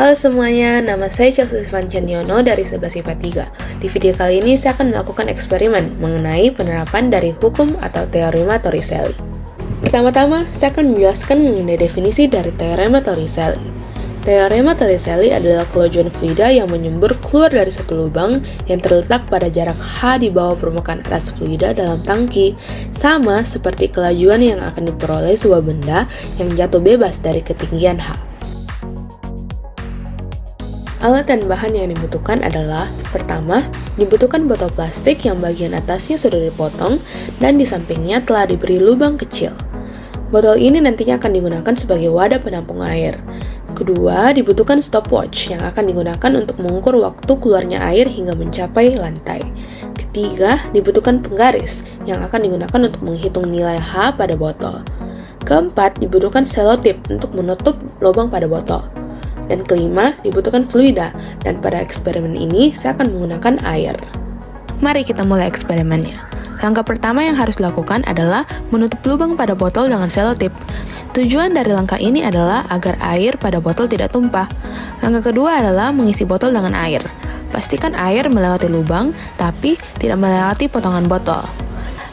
Halo semuanya, nama saya Chelsea Vanchandiono dari 11 IPA 3. Di video kali ini saya akan melakukan eksperimen mengenai penerapan dari hukum atau teorema Torricelli. Pertama-tama, saya akan menjelaskan mengenai definisi dari teorema Torricelli. Teorema Torricelli adalah kelajuan fluida yang menyembur keluar dari suatu lubang yang terletak pada jarak H di bawah permukaan atas fluida dalam tangki, sama seperti kelajuan yang akan diperoleh sebuah benda yang jatuh bebas dari ketinggian H. Alat dan bahan yang dibutuhkan adalah, pertama, dibutuhkan botol plastik yang bagian atasnya sudah dipotong dan di sampingnya telah diberi lubang kecil. Botol ini nantinya akan digunakan sebagai wadah penampung air. Kedua, dibutuhkan stopwatch yang akan digunakan untuk mengukur waktu keluarnya air hingga mencapai lantai. Ketiga, dibutuhkan penggaris yang akan digunakan untuk menghitung nilai H pada botol. Keempat, dibutuhkan selotip untuk menutup lubang pada botol. Dan kelima, dibutuhkan fluida, dan pada eksperimen ini saya akan menggunakan air. Mari kita mulai eksperimennya. Langkah pertama yang harus dilakukan adalah menutup lubang pada botol dengan selotip. Tujuan dari langkah ini adalah agar air pada botol tidak tumpah. Langkah kedua adalah mengisi botol dengan air. Pastikan air melewati lubang, tapi tidak melewati potongan botol.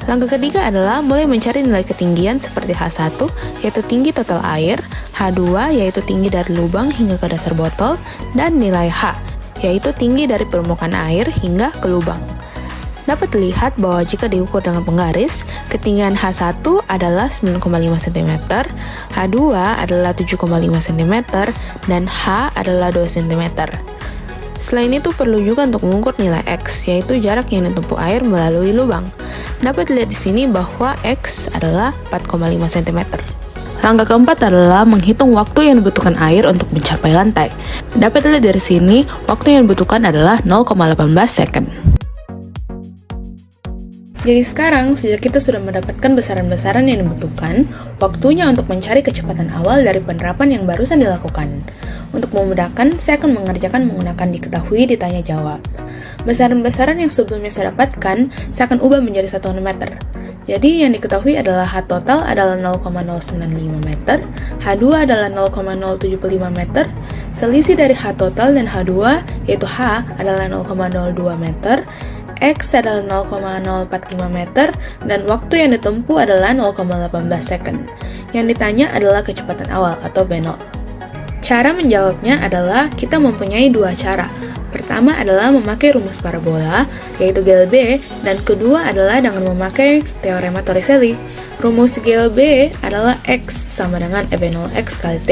Langkah ketiga adalah mulai mencari nilai ketinggian seperti H1, yaitu tinggi total air, H2, yaitu tinggi dari lubang hingga ke dasar botol, dan nilai H, yaitu tinggi dari permukaan air hingga ke lubang. Dapat dilihat bahwa jika diukur dengan penggaris, ketinggian H1 adalah 9,5 cm, H2 adalah 7,5 cm, dan H adalah 2 cm. Selain itu, perlu juga untuk mengukur nilai X, yaitu jarak yang ditempuh air melalui lubang. Dapat dilihat di sini bahwa X adalah 4,5 cm. Langkah keempat adalah menghitung waktu yang dibutuhkan air untuk mencapai lantai. Dapat dilihat dari sini, waktu yang dibutuhkan adalah 0,18 second. Jadi sekarang, sejak kita sudah mendapatkan besaran-besaran yang dibutuhkan, waktunya untuk mencari kecepatan awal dari penerapan yang barusan dilakukan. Untuk memudahkan, saya akan mengerjakan menggunakan diketahui ditanya jawab. Besaran-besaran yang sebelumnya saya dapatkan, saya akan ubah menjadi satuan meter. Jadi yang diketahui adalah H total adalah 0,095 meter, H2 adalah 0,075 meter, selisih dari H total dan H2 yaitu H adalah 0,02 meter, X adalah 0,045 meter, dan waktu yang ditempuh adalah 0,18 second. Yang ditanya adalah kecepatan awal atau V0. Cara menjawabnya adalah kita mempunyai dua cara. Pertama adalah memakai rumus parabola, yaitu GLB, dan kedua adalah dengan memakai teorema Torricelli. Rumus GLB adalah X sama dengan V0X kali T.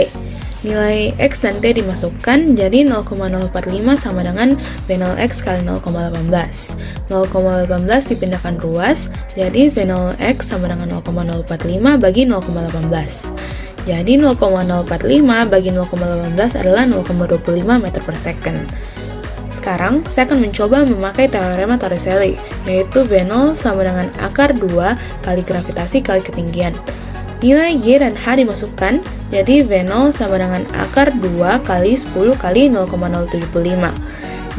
Nilai X dan T dimasukkan, jadi 0,045 sama dengan V0X kali 0,18. 0,18 dipindahkan ruas, jadi V0X sama dengan 0,045 bagi 0,18. Jadi 0,045 bagi 0,18 adalah 0,25 meter per second. Sekarang, saya akan mencoba memakai teorema Torricelli, yaitu V0 sama dengan akar 2 kali gravitasi kali ketinggian. Nilai G dan H dimasukkan, jadi V0 sama dengan akar 2 kali 10 kali 0,075.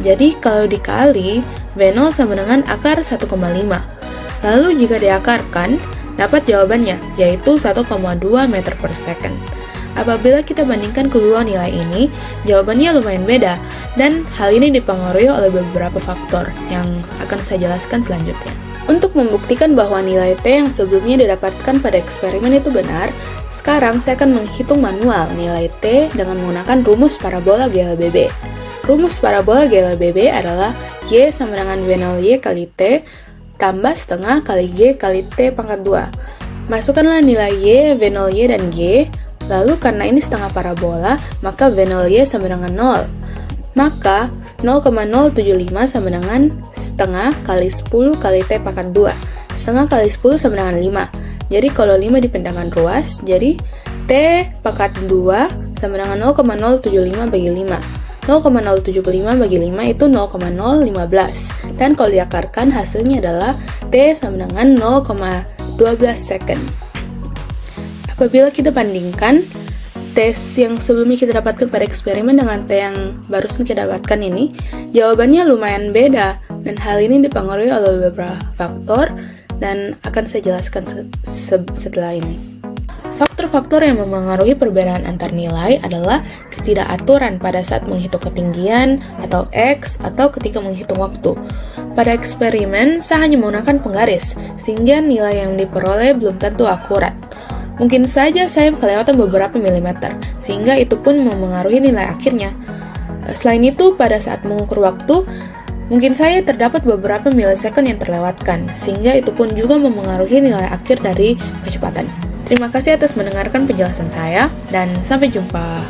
Jadi kalau dikali, V0 sama dengan akar 1,5. Lalu jika diakarkan, dapat jawabannya, yaitu 1,2 meter per second. Apabila kita bandingkan kedua nilai ini, jawabannya lumayan beda, dan hal ini dipengaruhi oleh beberapa faktor yang akan saya jelaskan selanjutnya. Untuk membuktikan bahwa nilai T yang sebelumnya didapatkan pada eksperimen itu benar, sekarang saya akan menghitung manual nilai T dengan menggunakan rumus parabola GLBB. Rumus parabola GLBB adalah Y sama dengan V0Y kali T tambah setengah kali G kali T pangkat 2. Masukkanlah nilai Y, V0Y, dan G. Lalu karena ini setengah parabola, maka V0Y sama dengan 0. Maka 0,075 sama dengan setengah kali 10 kali T pangkat 2. Setengah kali 10 sama dengan 5. Jadi kalau 5 dipindahkan ruas, jadi T pangkat 2 sama dengan 0,075 bagi 5. 0,075 bagi 5 itu 0,015. Dan kalau diakarkan hasilnya adalah T sama dengan 0,12 second. Apabila kita bandingkan tes yang sebelumnya kita dapatkan pada eksperimen dengan T yang barusan kita dapatkan ini, jawabannya lumayan beda, dan hal ini dipengaruhi oleh beberapa faktor dan akan saya jelaskan setelah ini. Faktor-faktor yang memengaruhi perbedaan antar nilai adalah ketidakaturan pada saat menghitung ketinggian atau X atau ketika menghitung waktu. Pada eksperimen, saya hanya menggunakan penggaris, sehingga nilai yang diperoleh belum tentu akurat. Mungkin saja saya kelewatan beberapa milimeter, sehingga itu pun memengaruhi nilai akhirnya. Selain itu, pada saat mengukur waktu, mungkin saya terdapat beberapa milisekund yang terlewatkan, sehingga itu pun juga memengaruhi nilai akhir dari kecepatan. Terima kasih atas mendengarkan penjelasan saya, dan sampai jumpa.